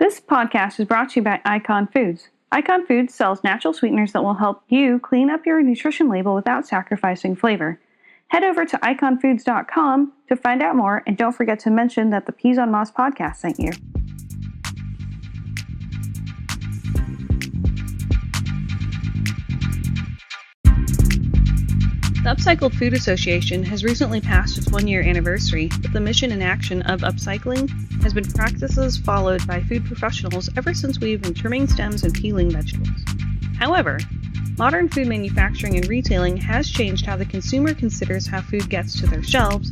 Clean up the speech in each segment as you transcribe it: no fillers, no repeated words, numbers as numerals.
This podcast is brought to you by Icon Foods. Icon Foods sells natural sweeteners that will help you clean up your nutrition label without sacrificing flavor. Head over to iconfoods.com to find out more, and don't forget to mention that the Peas on Moss podcast sent you. The Upcycled Food Association has recently passed its one-year anniversary, but the mission and action of upcycling has been practices followed by food professionals ever since we've been trimming stems and peeling vegetables. However, modern food manufacturing and retailing has changed how the consumer considers how food gets to their shelves,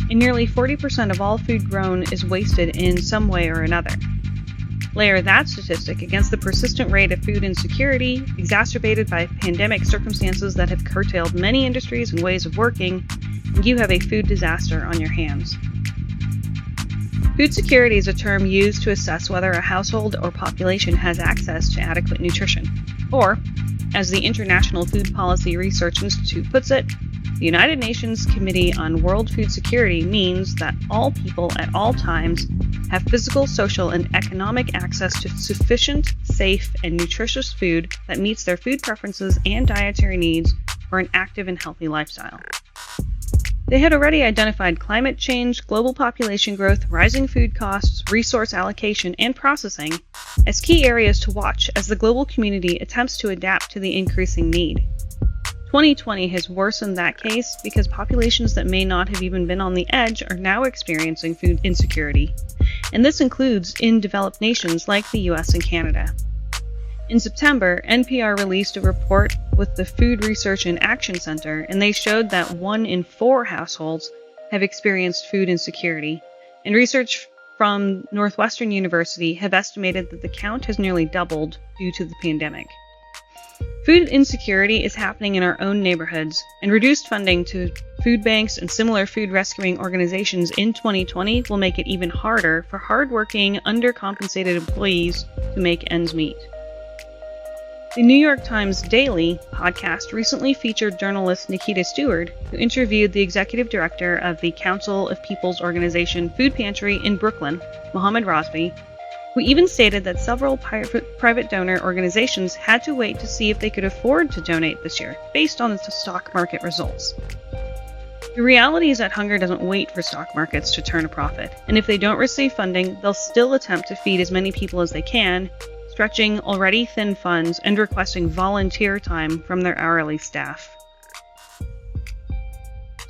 and nearly 40% of all food grown is wasted in some way or another. Layer that statistic against the persistent rate of food insecurity, exacerbated by pandemic circumstances that have curtailed many industries and ways of working, and you have a food disaster on your hands. Food security is a term used to assess whether a household or population has access to adequate nutrition. Or, as the International Food Policy Research Institute puts it, the United Nations Committee on World Food Security means that all people at all times have physical, social, and economic access to sufficient, safe, and nutritious food that meets their food preferences and dietary needs for an active and healthy lifestyle. They had already identified climate change, global population growth, rising food costs, resource allocation, and processing as key areas to watch as the global community attempts to adapt to the increasing need. 2020 has worsened that case because populations that may not have even been on the edge are now experiencing food insecurity, and this includes in developed nations like the US and Canada. In September, NPR released a report with the Food Research and Action Center, and they showed that 1 in 4 households have experienced food insecurity, and research from Northwestern University have estimated that the count has nearly doubled due to the pandemic. Food insecurity is happening in our own neighborhoods, and reduced funding to food banks and similar food rescuing organizations in 2020 will make it even harder for hardworking, undercompensated employees to make ends meet. The New York Times Daily podcast recently featured journalist Nikita Stewart, who interviewed the executive director of the Council of People's Organization Food Pantry in Brooklyn, Mohammed Rosby, who even stated that several private donor organizations had to wait to see if they could afford to donate this year, based on the stock market results. The reality is that hunger doesn't wait for stock markets to turn a profit, and if they don't receive funding, they'll still attempt to feed as many people as they can, stretching already thin funds and requesting volunteer time from their hourly staff.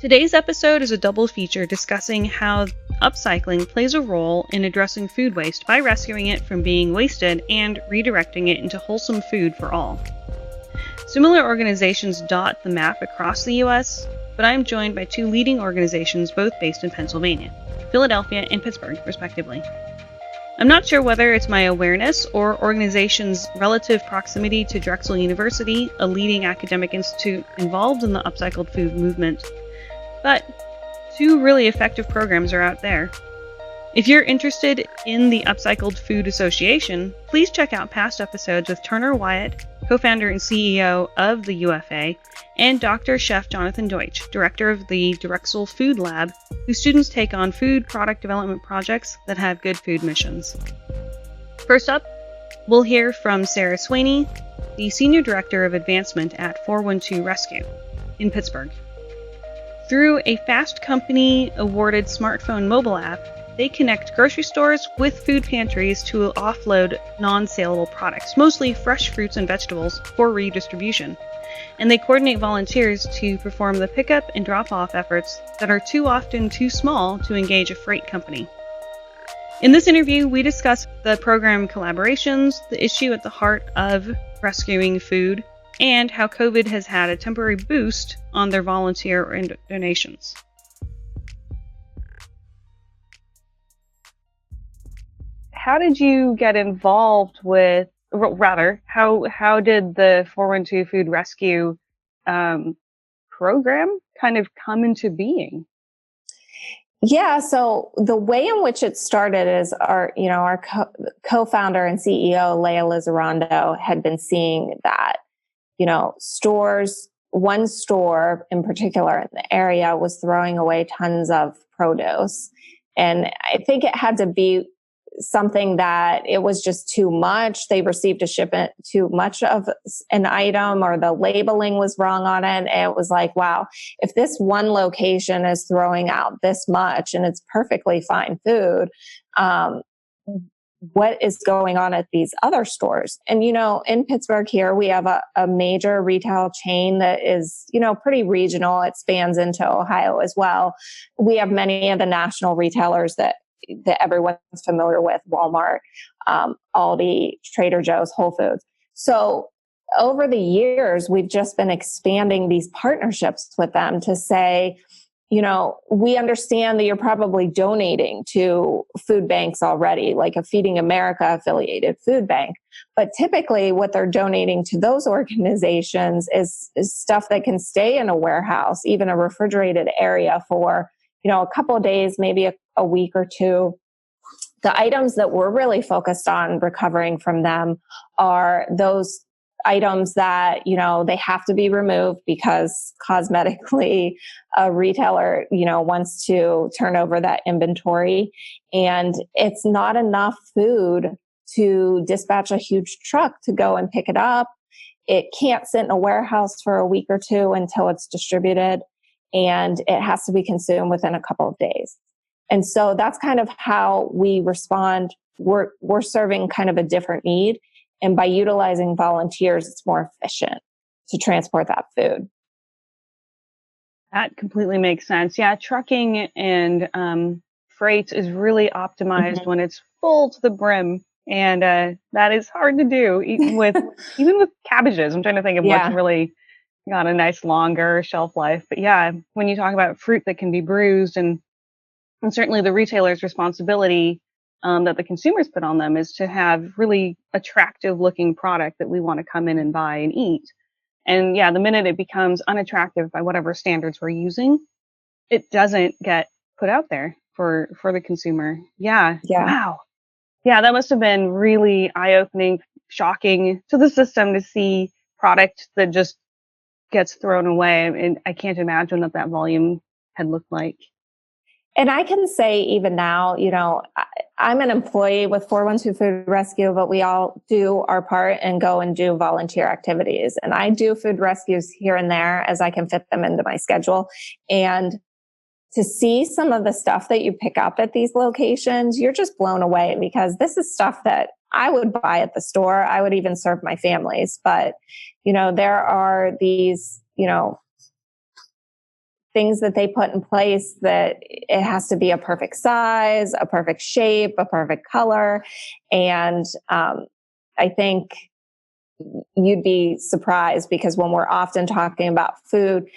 Today's episode is a double feature discussing how upcycling plays a role in addressing food waste by rescuing it from being wasted and redirecting it into wholesome food for all. Similar organizations dot the map across the U.S., but I'm joined by 2 leading organizations both based in Pennsylvania, Philadelphia and Pittsburgh, respectively. I'm not sure whether it's my awareness or organization's relative proximity to Drexel University, a leading academic institute involved in the upcycled food movement, but 2 really effective programs are out there. If you're interested in the Upcycled Food Association, please check out past episodes with Turner Wyatt, co-founder and CEO of the UFA, and Dr. Chef Jonathan Deutsch, director of the Drexel Food Lab, whose students take on food product development projects that have good food missions. First up, we'll hear from Sarah Swaney, the Senior Director of Advancement at 412 Rescue in Pittsburgh. Through a Fast Company awarded smartphone mobile app, they connect grocery stores with food pantries to offload non-saleable products, mostly fresh fruits and vegetables, for redistribution. And they coordinate volunteers to perform the pickup and drop-off efforts that are too often too small to engage a freight company. In this interview, we discuss the program collaborations, the issue at the heart of rescuing food, and how COVID has had a temporary boost on their volunteer donations. How did you get involved with, how did the 412 Food Rescue program kind of come into being? Yeah, so the way in which it started is our co-founder and CEO, Leah Lizarrando, had been seeing that, one store in particular in the area was throwing away tons of produce. And I think it had to be something that it was just too much. They received a shipment too much of an item, or the labeling was wrong on it. And it was like, wow, if this one location is throwing out this much and it's perfectly fine food, what is going on at these other stores? And, in Pittsburgh here, we have a major retail chain that is, pretty regional. It spans into Ohio as well. We have many of the national retailers that everyone's familiar with: Walmart, Aldi, Trader Joe's, Whole Foods. So over the years, we've just been expanding these partnerships with them to say, we understand that you're probably donating to food banks already, like a Feeding America affiliated food bank. But typically what they're donating to those organizations is stuff that can stay in a warehouse, even a refrigerated area, for, a couple of days, maybe a week or two. The items that we're really focused on recovering from them are those items that, they have to be removed because cosmetically a retailer, wants to turn over that inventory, and it's not enough food to dispatch a huge truck to go and pick it up. It can't sit in a warehouse for a week or two until it's distributed, and it has to be consumed within a couple of days. And so that's kind of how we respond. We're serving kind of a different need. And by utilizing volunteers, it's more efficient to transport that food. That completely makes sense. Yeah, trucking and freight is really optimized when it's full to the brim, and that is hard to do, even with cabbages. I'm trying to think of what's really got a nice longer shelf life. But yeah, when you talk about fruit that can be bruised, and certainly the retailer's responsibility that the consumers put on them is to have really attractive looking product that we want to come in and buy and eat. And yeah, the minute it becomes unattractive by whatever standards we're using, it doesn't get put out there for the consumer. Yeah. Wow. Yeah, that must have been really eye-opening, shocking to the system to see product that just gets thrown away. And I can't imagine that volume had looked like. And I can say even now, I'm an employee with 412 Food Rescue, but we all do our part and go and do volunteer activities. And I do food rescues here and there as I can fit them into my schedule. And to see some of the stuff that you pick up at these locations, you're just blown away, because this is stuff that I would buy at the store. I would even serve my families. But, there are these, things that they put in place that it has to be a perfect size, a perfect shape, a perfect color. And I think you'd be surprised, because when we're often talking about food,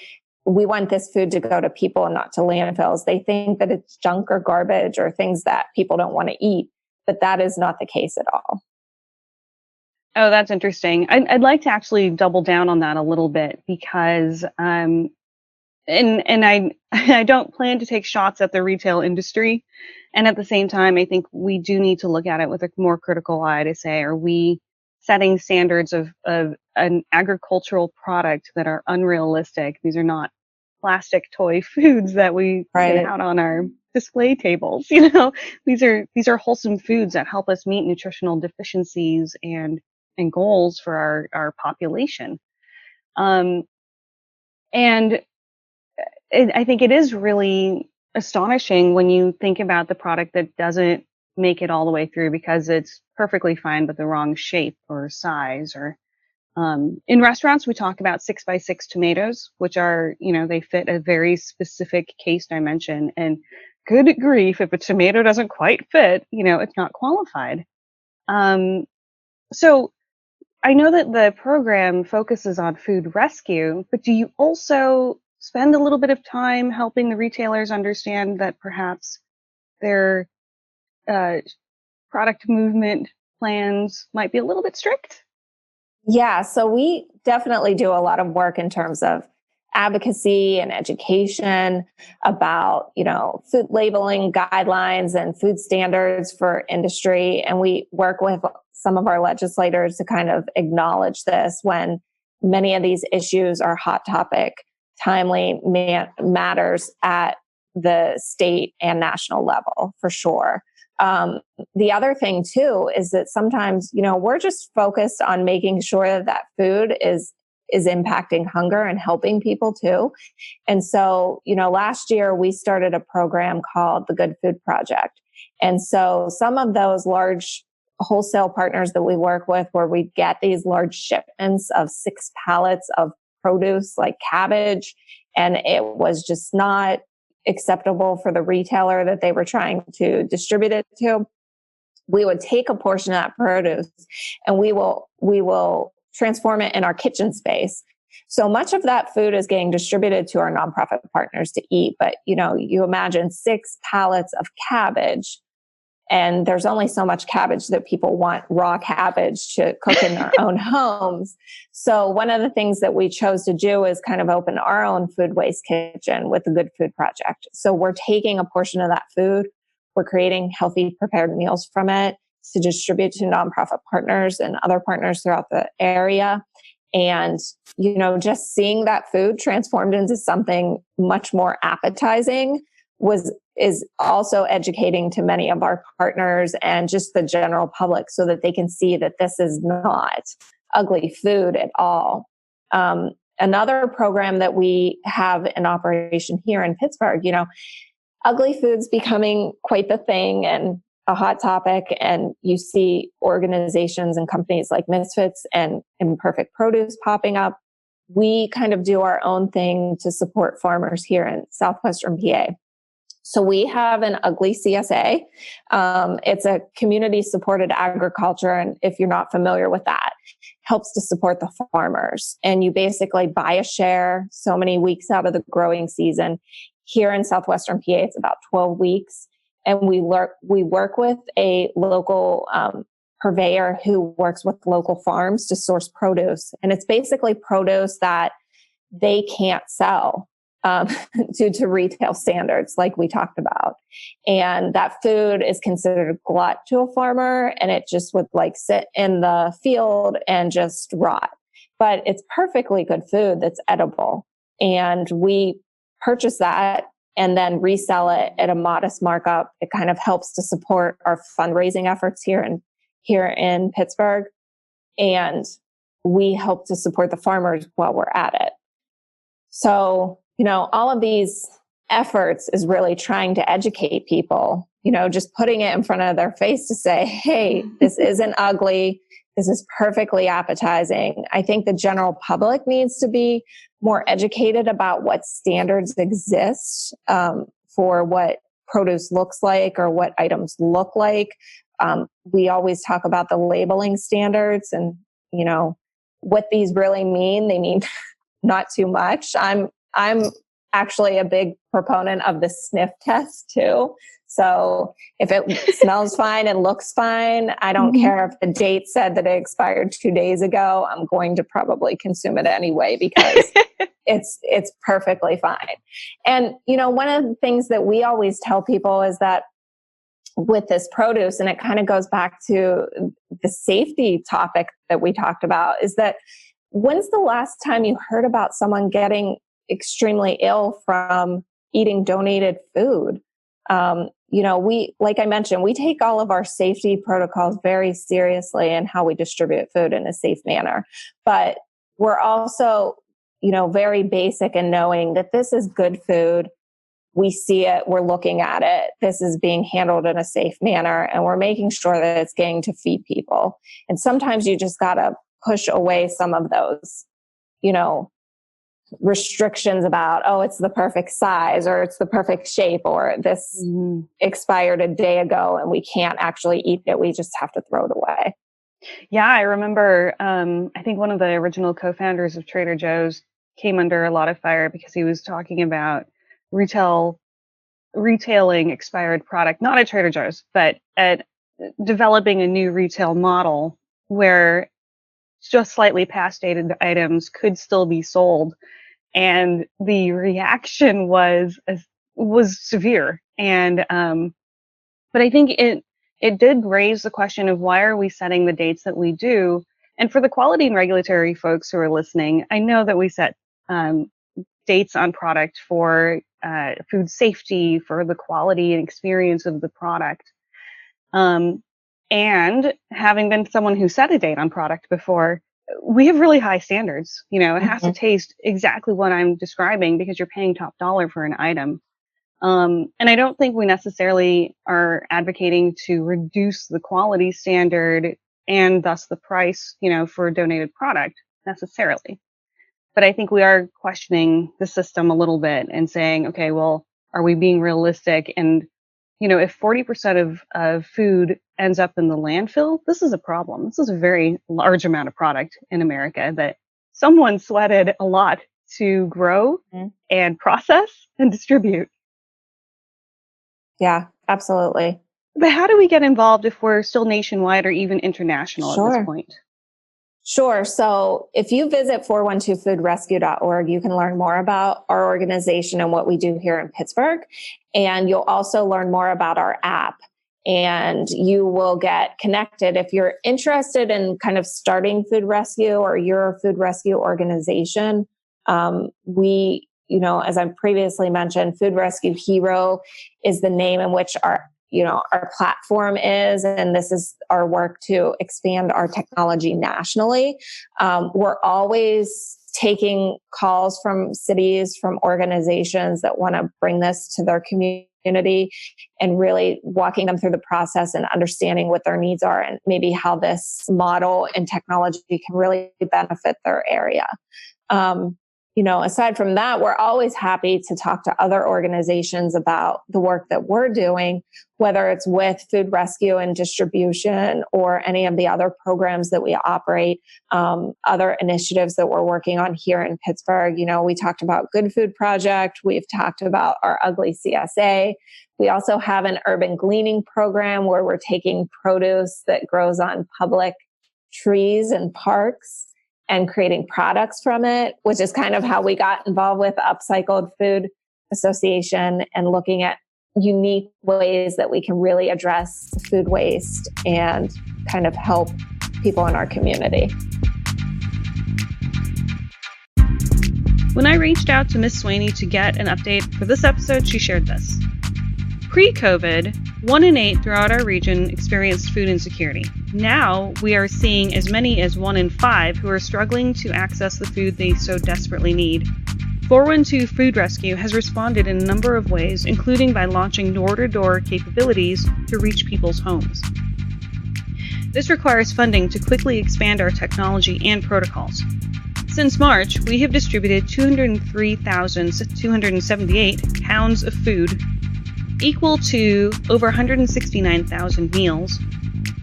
we want this food to go to people and not to landfills. They think that it's junk or garbage or things that people don't want to eat, but that is not the case at all. Oh, that's interesting. I'd like to actually double down on that a little bit, because and I don't plan to take shots at the retail industry. And at the same time, I think we do need to look at it with a more critical eye to say, are we setting standards of an agricultural product that are unrealistic? These are not plastic toy foods that we get out on our display tables. These are wholesome foods that help us meet nutritional deficiencies and goals for our population. And I think it is really astonishing when you think about the product that doesn't make it all the way through because it's perfectly fine but the wrong shape or size. Or in restaurants, we talk about 6x6 tomatoes, which are, they fit a very specific case dimension. And good grief, if a tomato doesn't quite fit, it's not qualified. So I know that the program focuses on food rescue, but do you also spend a little bit of time helping the retailers understand that perhaps their product movement plans might be a little bit strict? Yeah, so we definitely do a lot of work in terms of advocacy and education about, food labeling guidelines and food standards for industry. And we work with some of our legislators to kind of acknowledge this when many of these issues are hot topic, timely matters at the state and national level, for sure. The other thing too is that sometimes, we're just focused on making sure that that food is impacting hunger and helping people too. And so, last year we started a program called the Good Food Project. And so some of those large wholesale partners that we work with, where we get these large shipments of 6 pallets of produce like cabbage, and it was just not acceptable for the retailer that they were trying to distribute it to, we would take a portion of that produce and we will transform it in our kitchen space. So much of that food is getting distributed to our nonprofit partners to eat. But, you imagine 6 pallets of cabbage, and there's only so much cabbage that people want raw cabbage to cook in their own homes. So one of the things that we chose to do is kind of open our own food waste kitchen with the Good Food Project. So we're taking a portion of that food, we're creating healthy prepared meals from it to distribute to nonprofit partners and other partners throughout the area. And, just seeing that food transformed into something much more appetizing is also educating to many of our partners and just the general public, so that they can see that this is not ugly food at all. Another program that we have in operation here in Pittsburgh, ugly food's becoming quite the thing and a hot topic. And you see organizations and companies like Misfits and Imperfect Produce popping up. We kind of do our own thing to support farmers here in Southwestern PA. So we have an ugly CSA. It's a community supported agriculture. And if you're not familiar with that, helps to support the farmers. And you basically buy a share so many weeks out of the growing season. Here in Southwestern PA, it's about 12 weeks. And we work with a local purveyor who works with local farms to source produce. And it's basically produce that they can't sell due to retail standards, like we talked about. And that food is considered a glut to a farmer, and it just would sit in the field and just rot. But it's perfectly good food that's edible. And we purchase that and then resell it at a modest markup. It kind of helps to support our fundraising efforts here in Pittsburgh. And we help to support the farmers while we're at it. So, all of these efforts is really trying to educate people, just putting it in front of their face to say, hey, this isn't ugly. This is perfectly appetizing. I think the general public needs to be more educated about what standards exist for what produce looks like or what items look like. We always talk about the labeling standards and, what these really mean. They mean not too much. I'm actually a big proponent of the sniff test too. So if it smells fine and looks fine, I don't care if the date said that it expired 2 days ago. I'm going to probably consume it anyway because it's perfectly fine. And, one of the things that we always tell people is that with this produce, and it kind of goes back to the safety topic that we talked about, is that when's the last time you heard about someone getting extremely ill from eating donated food? Like I mentioned, we take all of our safety protocols very seriously in how we distribute food in a safe manner. But we're also, very basic in knowing that this is good food. We see it, we're looking at it. This is being handled in a safe manner, and we're making sure that it's getting to feed people. And sometimes you just got to push away some of those, restrictions about, it's the perfect size or it's the perfect shape or this expired a day ago and we can't actually eat it. We just have to throw it away. Yeah, I remember, I think one of the original co-founders of Trader Joe's came under a lot of fire because he was talking about retailing expired product, not at Trader Joe's, but at developing a new retail model where just slightly past dated items could still be sold. And the reaction was severe. And but I think it did raise the question of why are we setting the dates that we do? And for the quality and regulatory folks who are listening, I know that we set dates on product for food safety, for the quality and experience of the product. And having been someone who set a date on product before, we have really high standards. You know, it has to taste exactly what I'm describing because you're paying top dollar for an item. And I don't think we necessarily are advocating to reduce the quality standard and thus the price, you know, for a donated product necessarily. But I think we are questioning the system a little bit and saying, okay, well, are we being realistic? And, you know, if 40% of food ends up in the landfill, this is a problem. This is a very large amount of product in America that someone sweated a lot to grow and process and distribute. Yeah, absolutely. But how do we get involved if we're still nationwide or even international at this point? Sure. So if you visit 412foodrescue.org, you can learn more about our organization and what we do here in Pittsburgh. And you'll also learn more about our app. And you will get connected if you're interested in kind of starting food rescue or you're a food rescue organization. We, you know, as I previously mentioned, Food Rescue Hero is the name in which our platform is, and this is our work to expand our technology nationally. We're always taking calls from cities, from organizations that want to bring this to their community and really walking them through the process and understanding what their needs are and maybe how this model and technology can really benefit their area. You know, aside from that, we're always happy to talk to other organizations about the work that we're doing, whether it's with food rescue and distribution or any of the other programs that we operate, other initiatives that we're working on here in Pittsburgh. You know, we talked about Good Food Project. We've talked about our Ugly CSA. We also have an urban gleaning program where we're taking produce that grows on public trees and parks and creating products from it, which is kind of how we got involved with Upcycled Food Association and looking at unique ways that we can really address food waste and kind of help people in our community. When I reached out to Ms. Swaney to get an update for this episode, she shared this. Pre-COVID, 1 in 8 throughout our region experienced food insecurity. Now, we are seeing as many as 1 in 5 who are struggling to access the food they so desperately need. 412 Food Rescue has responded in a number of ways, including by launching door-to-door capabilities to reach people's homes. This requires funding to quickly expand our technology and protocols. Since March, we have distributed 203,278 pounds of food, equal to over 169,000 meals,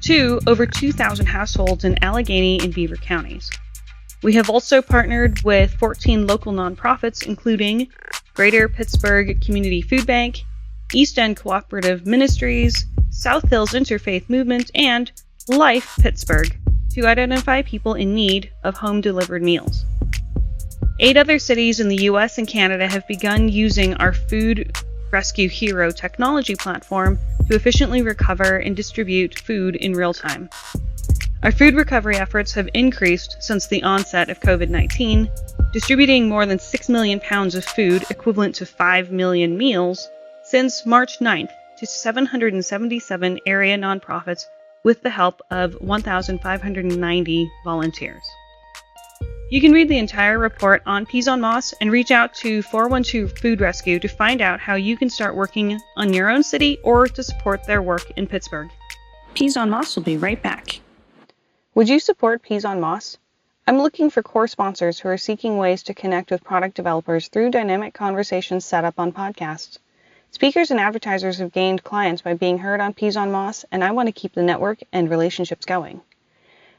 to over 2,000 households in Allegheny and Beaver counties. We have also partnered with 14 local nonprofits, including Greater Pittsburgh Community Food Bank, East End Cooperative Ministries, South Hills Interfaith Movement, and Life Pittsburgh, to identify people in need of home-delivered meals. 8 other cities in the U.S. and Canada have begun using our Food Rescue Hero technology platform to efficiently recover and distribute food in real time. Our food recovery efforts have increased since the onset of COVID-19, distributing more than 6 million pounds of food, equivalent to 5 million meals, since March 9th to 777 area nonprofits with the help of 1,590 volunteers. You can read the entire report on Peas on Moss and reach out to 412 Food Rescue to find out how you can start working on your own city or to support their work in Pittsburgh. Peas on Moss will be right back. Would you support Peas on Moss? I'm looking for core sponsors who are seeking ways to connect with product developers through dynamic conversations set up on podcasts. Speakers and advertisers have gained clients by being heard on Peas on Moss, and I want to keep the network and relationships going.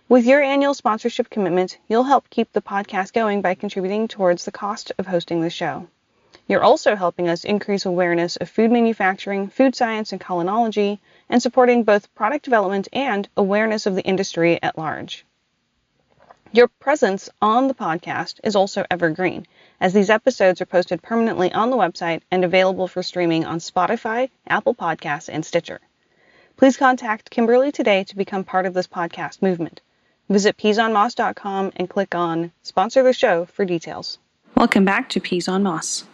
With your annual sponsorship commitment, you'll help keep the podcast going by contributing towards the cost of hosting the show. You're also helping us increase awareness of food manufacturing, food science, and culinology, and supporting both product development and awareness of the industry at large. Your presence on the podcast is also evergreen, as these episodes are posted permanently on the website and available for streaming on Spotify, Apple Podcasts, and Stitcher. Please contact Kimberly today to become part of this podcast movement. Visit peasonmoss.com and click on Sponsor the Show for details. Welcome back to Peas on Moss.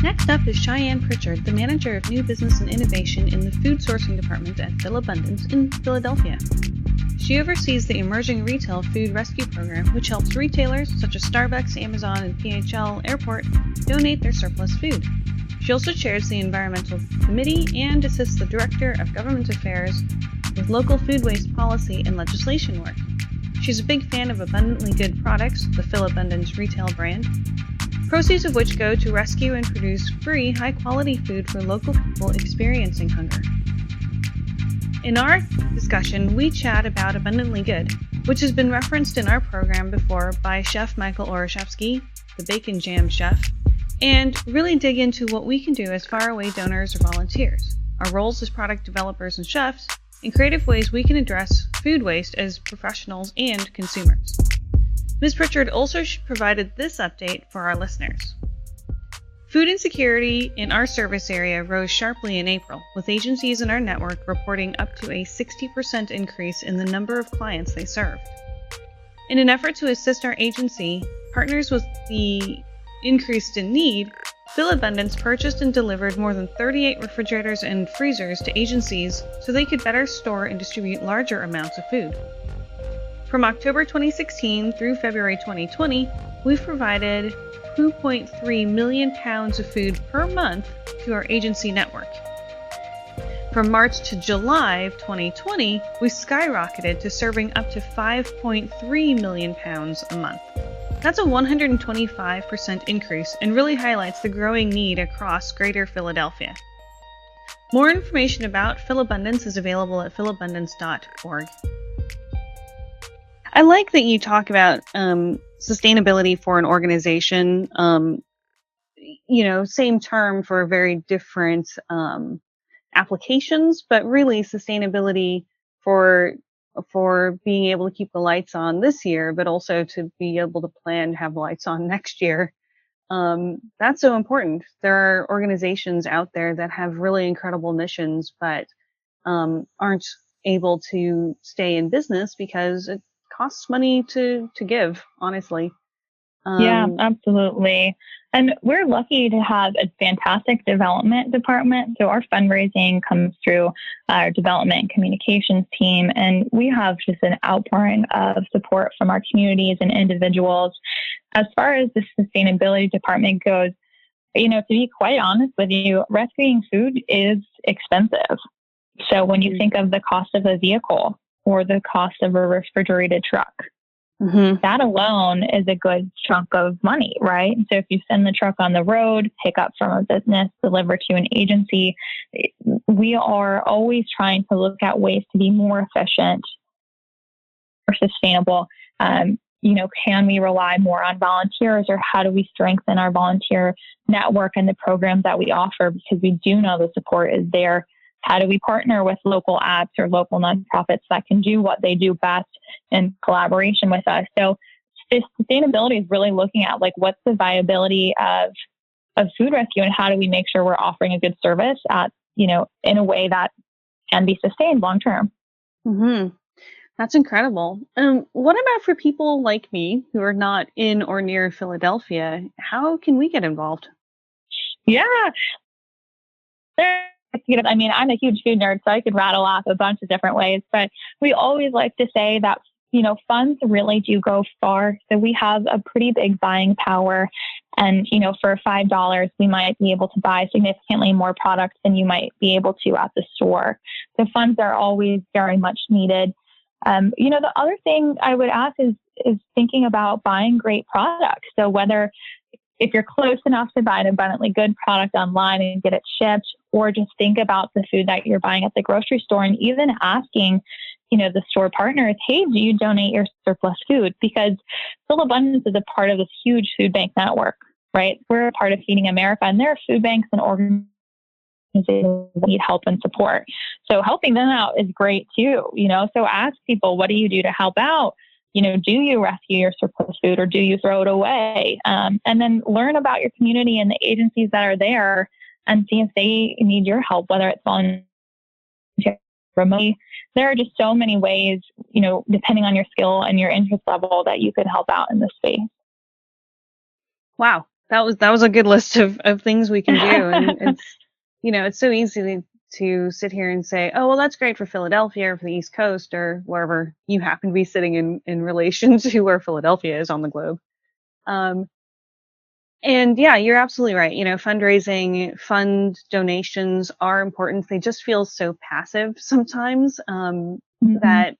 Next up is Cheyenne Pritchard, the manager of new business and innovation in the food sourcing department at Philabundance in Philadelphia. She oversees the Emerging Retail Food Rescue Program, which helps retailers such as Starbucks, Amazon, and PHL Airport donate their surplus food. She also chairs the Environmental Committee and assists the Director of Government Affairs with local food waste policy and legislation work. She's a big fan of Abundantly Good products, the Philabundance retail brand, proceeds of which go to rescue and produce free, high-quality food for local people experiencing hunger. In our discussion, we chat about Abundantly Good, which has been referenced in our program before by Chef Michael Orashevsky, the Bacon Jam chef, and really dig into what we can do as faraway donors or volunteers, our roles as product developers and chefs, and creative ways we can address food waste as professionals and consumers. Ms. Pritchard also provided this update for our listeners. Food insecurity in our service area rose sharply in April, with agencies in our network reporting up to a 60% increase in the number of clients they served. In an effort to assist our agency partners with the increase in need, Philabundance purchased and delivered more than 38 refrigerators and freezers to agencies so they could better store and distribute larger amounts of food. From October 2016 through February 2020, we've provided 2.3 million pounds of food per month to our agency network. From March to July of 2020, we skyrocketed to serving up to 5.3 million pounds a month. That's a 125% increase and really highlights the growing need across Greater Philadelphia. More information about Philabundance is available at philabundance.org. I like that you talk about sustainability for an organization. Same term for very different applications, but really sustainability for being able to keep the lights on this year, but also to be able to plan to have lights on next year. That's so important. There are organizations out there that have really incredible missions, but aren't able to stay in business because it costs money to give, honestly. Yeah, absolutely. And we're lucky to have a fantastic development department. So our fundraising comes through our development and communications team. And we have just an outpouring of support from our communities and individuals. As far as the sustainability department goes, to be quite honest with you, rescuing food is expensive. So when you think of the cost of a vehicle or the cost of a refrigerated truck, that alone is a good chunk of money, right? So if you send the truck on the road, pick up from a business, deliver to an agency, we are always trying to look at ways to be more efficient or sustainable. Can we rely more on volunteers, or how do we strengthen our volunteer network and the programs that we offer? Because we do know the support is there. How do we partner with local apps or local nonprofits that can do what they do best in collaboration with us? So sustainability is really looking at what's the viability of food rescue, and how do we make sure we're offering a good service at, in a way that can be sustained long term. That's incredible. What about for people like me who are not in or near Philadelphia? How can we get involved? Yeah. I'm a huge food nerd, so I could rattle off a bunch of different ways, but we always like to say that, funds really do go far. So we have a pretty big buying power. And, for $5, we might be able to buy significantly more products than you might be able to at the store. So funds are always very much needed. The other thing I would ask is thinking about buying great products. So whether if you're close enough to buy an Abundantly Good product online and get it shipped, or just think about the food that you're buying at the grocery store, and even asking, the store partners, hey, do you donate your surplus food? Because Philabundance is a part of this huge food bank network, right? We're a part of Feeding America, and there are food banks and organizations that need help and support. So helping them out is great too, So ask people, what do you do to help out? Do you rescue your surplus food, or do you throw it away? And then learn about your community and the agencies that are there, and see if they need your help, whether it's volunteer, remotely. There are just so many ways, depending on your skill and your interest level, that you could help out in this space. Wow. that was a good list of things we can do, and it's it's so easy to sit here and say, oh well, that's great for Philadelphia or for the East Coast or wherever you happen to be sitting in relation to where Philadelphia is on the globe. Um, and yeah, you're absolutely right. Fundraising, fund donations are important. They just feel so passive sometimes, Mhm. that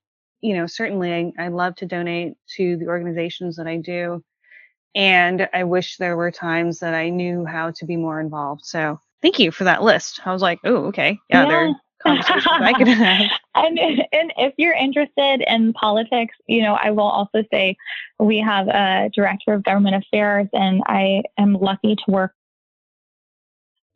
certainly I love to donate to the organizations that I do. And I wish there were times that I knew how to be more involved. So thank you for that list. I was like, oh, okay. Yeah, there Yeah. are conversations I could have. And if you're interested in politics, I will also say we have a director of government affairs, and I am lucky to work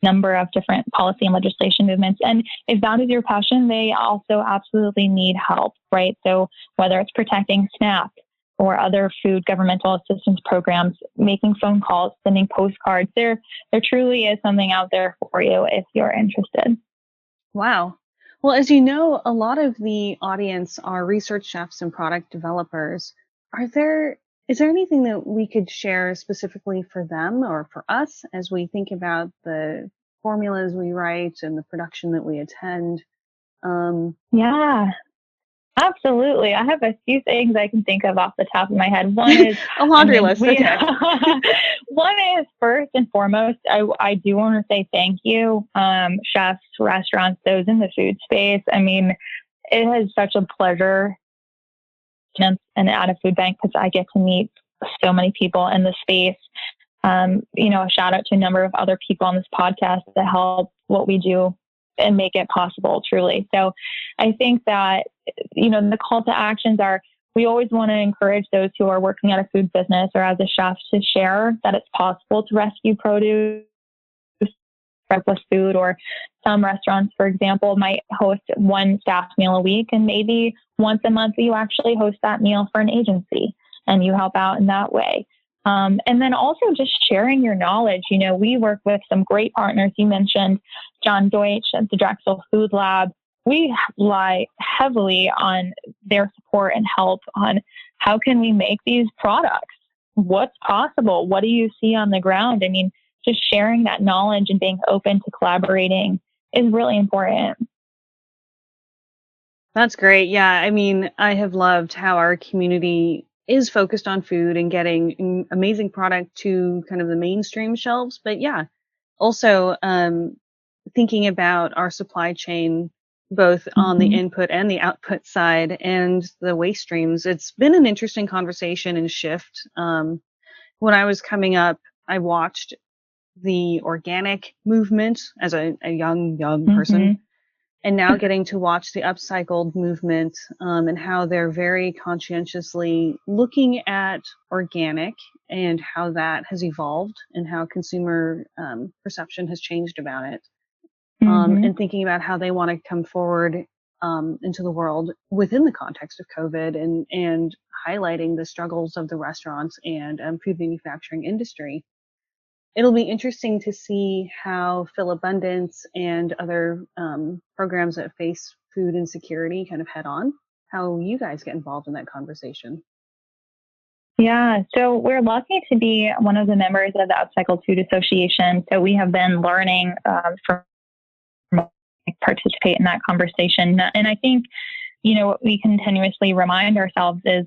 a number of different policy and legislation movements. And if that is your passion, they also absolutely need help, right? So whether it's protecting SNAP or other food governmental assistance programs, making phone calls, sending postcards, there truly is something out there for you if you're interested. Wow. Well, as you know, a lot of the audience are research chefs and product developers. Is there anything that we could share specifically for them or for us as we think about the formulas we write and the production that we attend? Um, Yeah, absolutely. I have a few things I can think of off the top of my head. One is, a I laundry mean, list. Okay. one is first and foremost, I do want to say thank you, chefs, restaurants, those in the food space. I mean, it is such a pleasure and at a food bank because I get to meet so many people in the space. A shout out to a number of other people on this podcast that help what we do and make it possible, truly. So I think that, the call to actions are, we always want to encourage those who are working at a food business or as a chef to share that it's possible to rescue produce, breakfast food, or some restaurants, for example, might host one staff meal a week, and maybe once a month you actually host that meal for an agency and you help out in that way. And then also just sharing your knowledge. We work with some great partners. You mentioned John Deutsch at the Drexel Food Lab. We rely heavily on their support and help on how can we make these products? What's possible? What do you see on the ground? I mean, just sharing that knowledge and being open to collaborating is really important. That's great. Yeah, I mean, I have loved how our community is focused on food and getting amazing product to kind of the mainstream shelves. But yeah, also thinking about our supply chain, both on the Mm-hmm. input and the output side and the waste streams. It's been an interesting conversation and shift. When I was coming up, I watched the organic movement as a young person, Mm-hmm. and now getting to watch the upcycled movement, and how they're very conscientiously looking at organic and how that has evolved and how consumer perception has changed about it, Mm-hmm. and thinking about how they want to come forward into the world within the context of COVID, and highlighting the struggles of the restaurants and food manufacturing industry. It'll be interesting to see how Phil Abundance and other programs that face food insecurity kind of head on, how you guys get involved in that conversation. Yeah, so we're lucky to be one of the members of the Upcycled Food Association. So we have been learning from participate in that conversation. And I think, what we continuously remind ourselves is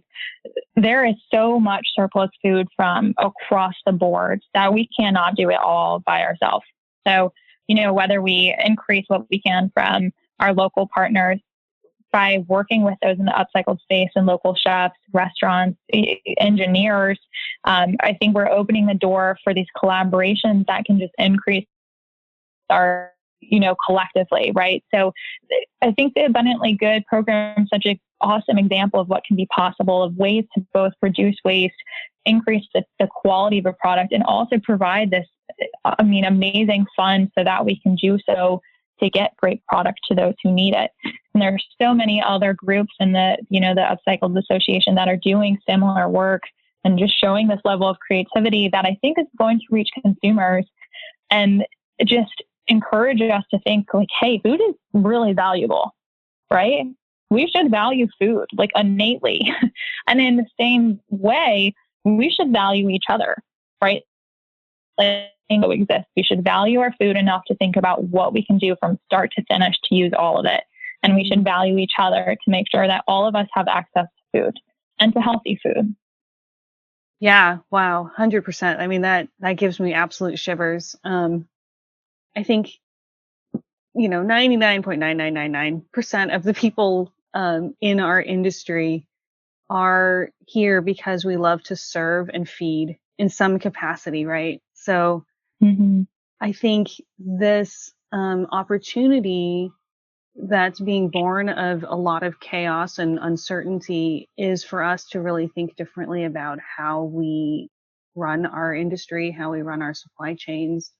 there is so much surplus food from across the board that we cannot do it all by ourselves. So, whether we increase what we can from our local partners by working with those in the upcycled space and local chefs, restaurants, engineers, I think we're opening the door for these collaborations that can just increase our collectively, right? So I think the Abundantly Good program is such an awesome example of what can be possible, of ways to both reduce waste, increase the quality of a product, and also provide this, amazing fund so that we can do so to get great product to those who need it. And there are so many other groups in the Upcycled Association that are doing similar work and just showing this level of creativity that I think is going to reach consumers and just encourage us to think like, hey, food is really valuable, right? We should value food like innately. And in the same way, we should value each other, right? exist. We should value our food enough to think about what we can do from start to finish to use all of it. And we should value each other to make sure that all of us have access to food and to healthy food. Yeah, wow, 100%. I mean, that gives me absolute shivers. I think, 99.9999% of the people in our industry are here because we love to serve and feed in some capacity, right? So I think this opportunity that's being born of a lot of chaos and uncertainty is for us to really think differently about how we run our industry, how we run our supply chains.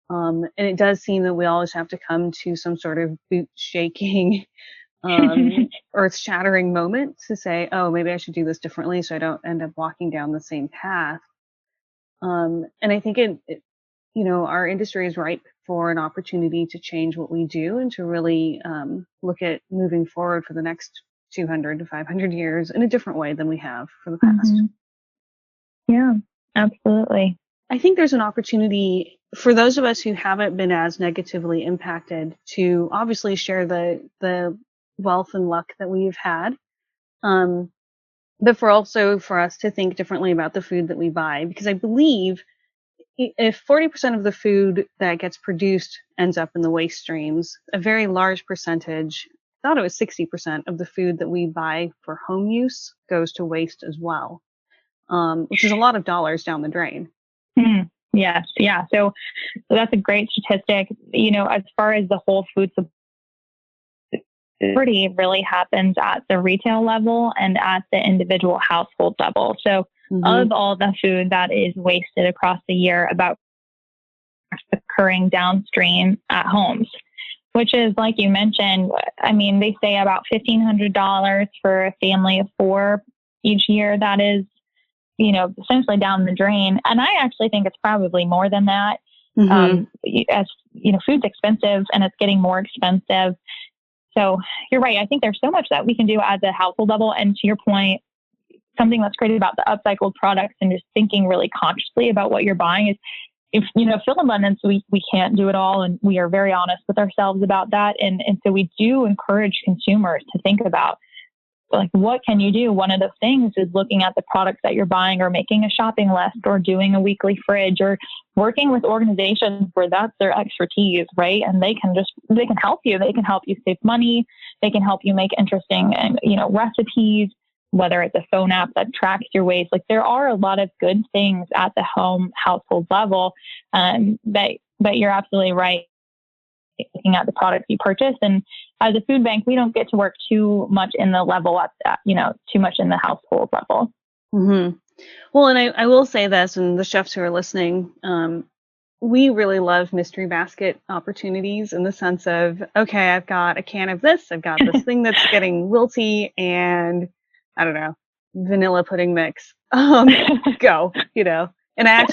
And it does seem that we always have to come to some sort of boot shaking, earth shattering moment to say, oh, maybe I should do this differently so I don't end up walking down the same path. And I think our industry is ripe for an opportunity to change what we do and to really look at moving forward for the next 200 to 500 years in a different way than we have for the past. Yeah, absolutely. I think there's an opportunity for those of us who haven't been as negatively impacted to obviously share the wealth and luck that we've had. But for us to think differently about the food that we buy, because I believe if 40% of the food that gets produced ends up in the waste streams, a very large percentage, I thought it was 60% of the food that we buy for home use goes to waste as well, which is a lot of dollars down the drain. Yes. Yeah. So that's a great statistic. As far as the whole food supply really happens at the retail level and at the individual household level. So of all the food that is wasted across the year, about occurring downstream at homes, which is, like you mentioned, I mean, they say about $1,500 for a family of 4 each year. That is, essentially down the drain. And I actually think it's probably more than that. As food's expensive and it's getting more expensive. So you're right. I think there's so much that we can do at the household level. And to your point, something that's great about the upcycled products and just thinking really consciously about what you're buying is, if fill abundance, we can't do it all. And we are very honest with ourselves about that. And so we do encourage consumers to think about, like, what can you do? One of the things is looking at the products that you're buying, or making a shopping list, or doing a weekly fridge, or working with organizations where that's their expertise, right? And they can help you. They can help you save money. They can help you make interesting recipes, whether it's a phone app that tracks your waste. Like, there are a lot of good things at the household level, that you're absolutely right. Looking at the products you purchase, and as a food bank, we don't get to work too much in the level too much in the household level. Well, and I will say this, and the chefs who are listening, we really love mystery basket opportunities in the sense of, okay, I've got a can of this, I've got this thing that's getting wilty, and I don't know, vanilla pudding mix. Go, And I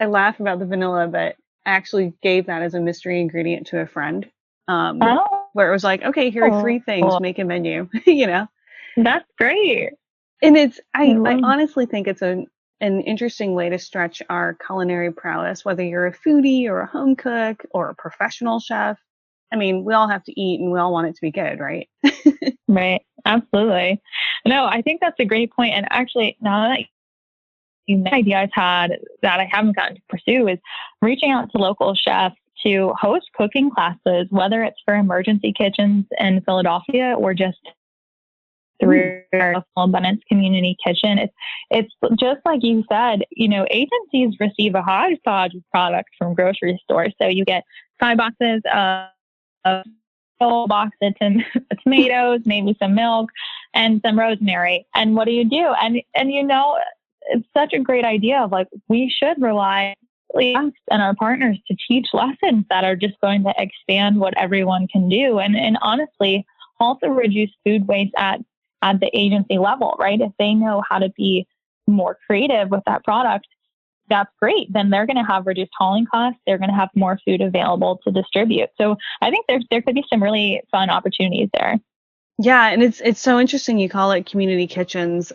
laugh about the vanilla, but I actually gave that as a mystery ingredient to a friend, where it was like, okay, here are 3 things, make a menu, That's great. And I honestly think it's an interesting way to stretch our culinary prowess, whether you're a foodie or a home cook or a professional chef. I mean, we all have to eat and we all want it to be good, right? Right. Absolutely. No, I think that's a great point. And actually, now that idea I've had that I haven't gotten to pursue is reaching out to local chefs to host cooking classes, whether it's for emergency kitchens in Philadelphia or just through our Abundance Community Kitchen. It's just like you said, agencies receive a hodgepodge of products from grocery stores. So you get 5 boxes of a box of tomatoes, maybe some milk, and some rosemary. And what do? And it's such a great idea of, like, we should rely on our partners to teach lessons that are just going to expand what everyone can do. And honestly, also reduce food waste at the agency level, right? If they know how to be more creative with that product, that's great. Then they're going to have reduced hauling costs. They're going to have more food available to distribute. So I think there could be some really fun opportunities there. Yeah, and it's so interesting you call it community kitchens.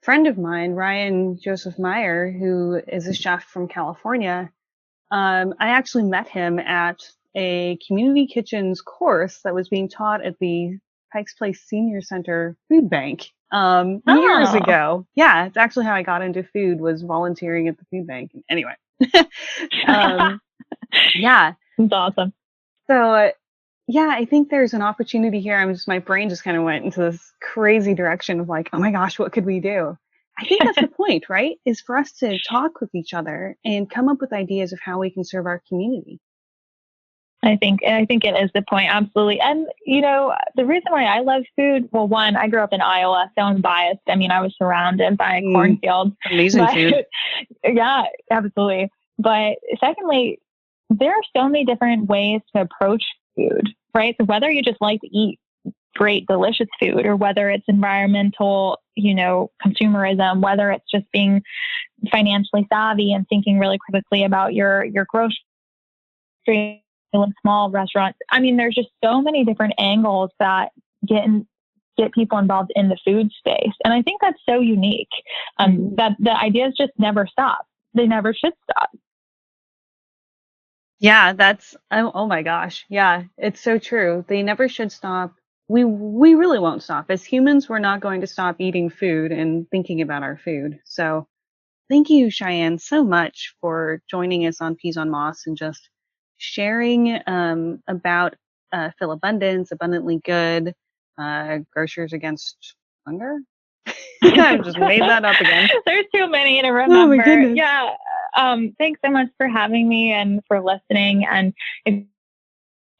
friend of mine, Ryan Joseph Meyer, who is a chef from California, I actually met him at a community kitchens course that was being taught at the Pikes Place Senior Center Food Bank years Oh, ago. Yeah, it's actually how I got into food, was volunteering at the food bank. Anyway, yeah. that's awesome. So, yeah, I think there's an opportunity here. My brain just kind of went into this crazy direction of like, oh my gosh, what could we do? I think that's the point, right? Is for us to talk with each other and come up with ideas of how we can serve our community. I think it is the point. Absolutely. And, the reason why I love food, well, one, I grew up in Iowa, so I'm biased. I mean, I was surrounded by cornfields. Amazing food. Yeah, absolutely. But secondly, there are so many different ways to approach food, right? So whether you just like to eat great, delicious food, or whether it's environmental, consumerism, whether it's just being financially savvy and thinking really critically about your grocery, small restaurants. I mean, there's just so many different angles that get people involved in the food space. And I think that's so unique, that the ideas just never stop. They never should stop. Yeah, oh my gosh. Yeah, it's so true. They never should stop. We really won't stop. As humans, we're not going to stop eating food and thinking about our food. So thank you, Cheyenne, so much for joining us on Peas on Moss and just sharing about Phil Abundance, Abundantly Good, Grocers Against Hunger. I just made that up again. There's too many to remember. Oh my goodness. Yeah. Thanks so much for having me and for listening. And if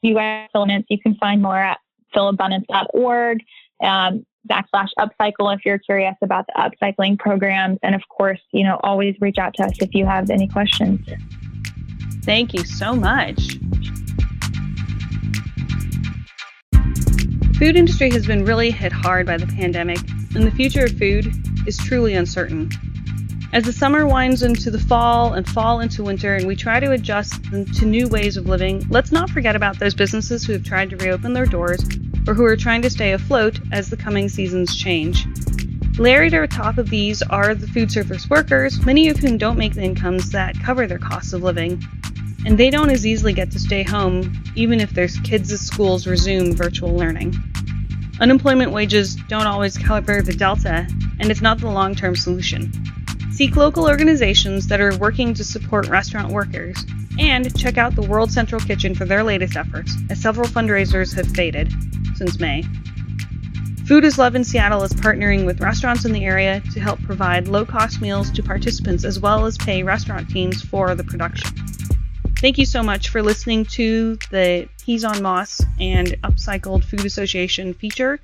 you guys Philabundance, you can find more at philabundance.org. /upcycle if you're curious about the upcycling programs. And of course, always reach out to us if you have any questions. Thank you so much. Food industry has been really hit hard by the pandemic, and the future of food is truly uncertain. As the summer winds into the fall and fall into winter, and we try to adjust to new ways of living, let's not forget about those businesses who have tried to reopen their doors or who are trying to stay afloat as the coming seasons change. Layered at the top of these are the food service workers, many of whom don't make the incomes that cover their costs of living, and they don't as easily get to stay home even if their kids' schools resume virtual learning. Unemployment wages don't always cover the delta, and it's not the long-term solution. Seek local organizations that are working to support restaurant workers, and check out the World Central Kitchen for their latest efforts, as several fundraisers have faded since May. Food is Love in Seattle is partnering with restaurants in the area to help provide low-cost meals to participants as well as pay restaurant teams for the production. Thank you so much for listening to the Peas on Moss and Upcycled Food Association feature.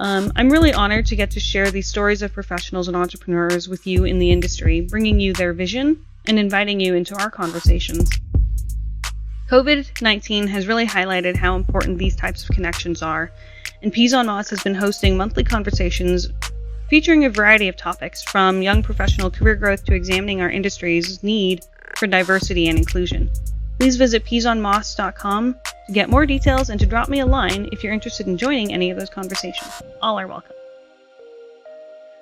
I'm really honored to get to share these stories of professionals and entrepreneurs with you in the industry, bringing you their vision and inviting you into our conversations. COVID-19 has really highlighted how important these types of connections are, and Peas on Moss has been hosting monthly conversations featuring a variety of topics, from young professional career growth to examining our industry's need for diversity and inclusion. Please visit peasonmoss.com to get more details and to drop me a line if you're interested in joining any of those conversations. All are welcome.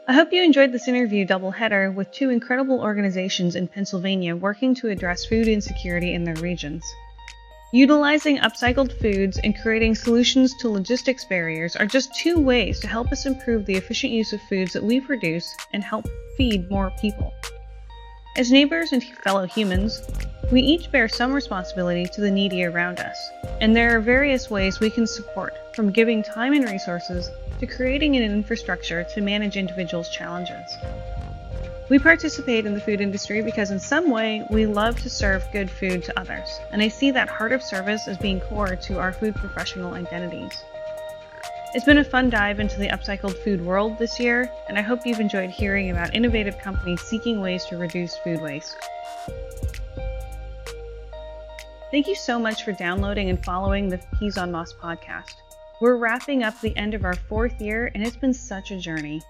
I hope you enjoyed this interview doubleheader with two incredible organizations in Pennsylvania working to address food insecurity in their regions. Utilizing upcycled foods and creating solutions to logistics barriers are just two ways to help us improve the efficient use of foods that we produce and help feed more people. As neighbors and fellow humans, we each bear some responsibility to the needy around us, and there are various ways we can support, from giving time and resources to creating an infrastructure to manage individuals' challenges. We participate in the food industry because in some way we love to serve good food to others, and I see that heart of service as being core to our food professional identities. It's been a fun dive into the upcycled food world this year, and I hope you've enjoyed hearing about innovative companies seeking ways to reduce food waste. Thank you so much for downloading and following the Peas on Moss podcast. We're wrapping up the end of our 4th year, and it's been such a journey.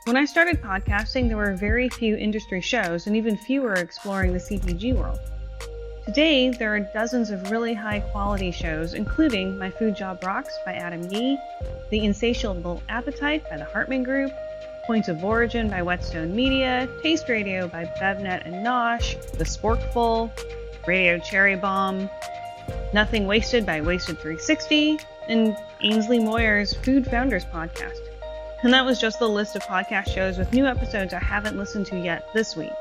When I started podcasting, there were very few industry shows and even fewer exploring the CPG world. Today, there are dozens of really high-quality shows, including My Food Job Rocks by Adam Yee, The Insatiable Appetite by the Hartman Group, Points of Origin by Whetstone Media, Taste Radio by BevNet and Nosh, The Sporkful, Radio Cherry Bomb, Nothing Wasted by Wasted 360, and Ainsley Moyer's Food Founders Podcast. And that was just the list of podcast shows with new episodes I haven't listened to yet this week.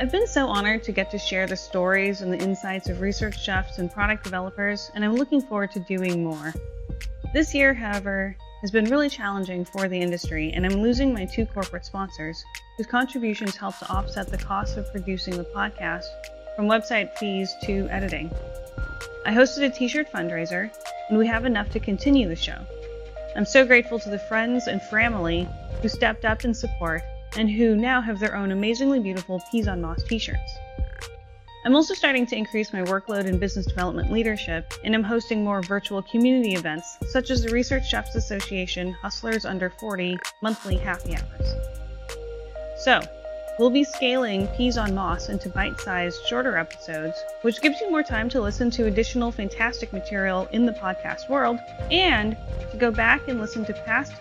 I've been so honored to get to share the stories and the insights of research chefs and product developers, and I'm looking forward to doing more. This year, however, has been really challenging for the industry, and I'm losing my 2 corporate sponsors, whose contributions help to offset the cost of producing the podcast, from website fees to editing. I hosted a t-shirt fundraiser, and we have enough to continue the show. I'm so grateful to the friends and family who stepped up in support and who now have their own amazingly beautiful Peas on Moss t-shirts. I'm also starting to increase my workload in business development leadership, and I'm hosting more virtual community events, such as the Research Chefs Association Hustlers Under 40 monthly happy hours. So, we'll be scaling Peas on Moss into bite-sized, shorter episodes, which gives you more time to listen to additional fantastic material in the podcast world, and to go back and listen to past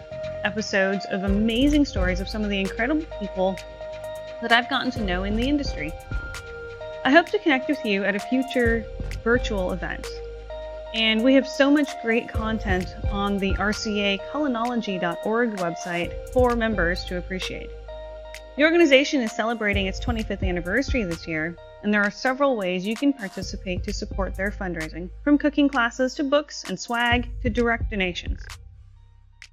episodes of amazing stories of some of the incredible people that I've gotten to know in the industry. I hope to connect with you at a future virtual event. And we have so much great content on the rcaculinology.org website for members to appreciate. The organization is celebrating its 25th anniversary this year, and there are several ways you can participate to support their fundraising, from cooking classes to books and swag to direct donations.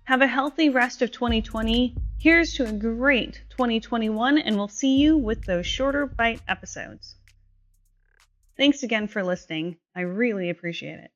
Have a healthy rest of 2020. Here's to a great 2021, and we'll see you with those shorter bite episodes. Thanks again for listening. I really appreciate it.